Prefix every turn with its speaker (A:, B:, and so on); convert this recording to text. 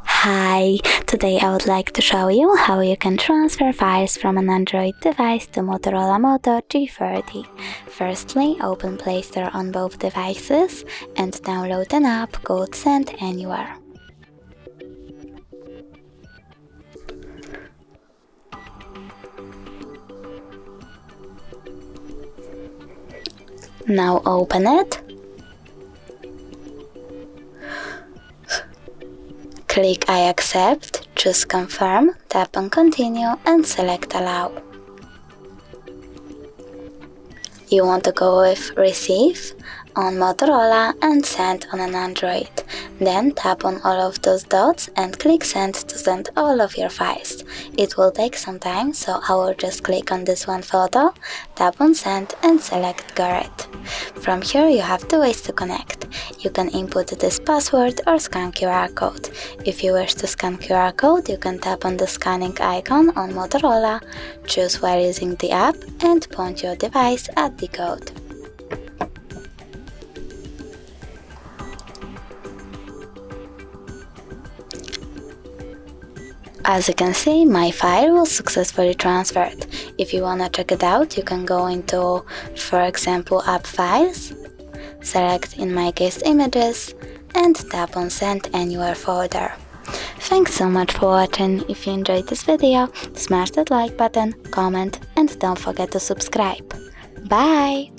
A: Hi! Today I would like to show you how you can transfer files from an Android device to Motorola Moto G30. Firstly, open Play Store on both devices and download an app called Send Anywhere. Now open it. Click I accept, choose confirm, tap on continue and select allow. You want to go with receive on Motorola and send on an Android. Then tap on all of those dots and click send to send all of your files. It will take some time, so I will just click on this one photo, tap on send and select Garrett. From here you have two ways to connect. You can input this password or scan QR code. If you wish to scan QR code, you can tap on the scanning icon on Motorola, choose while using the app and point your device at the code. As you can see, my file was successfully transferred. If you wanna check it out, you can go into, for example, App Files, select in my case Images, and tap on Send Anywhere folder. Thanks so much for watching. If you enjoyed this video, smash that like button, comment, and don't forget to subscribe. Bye!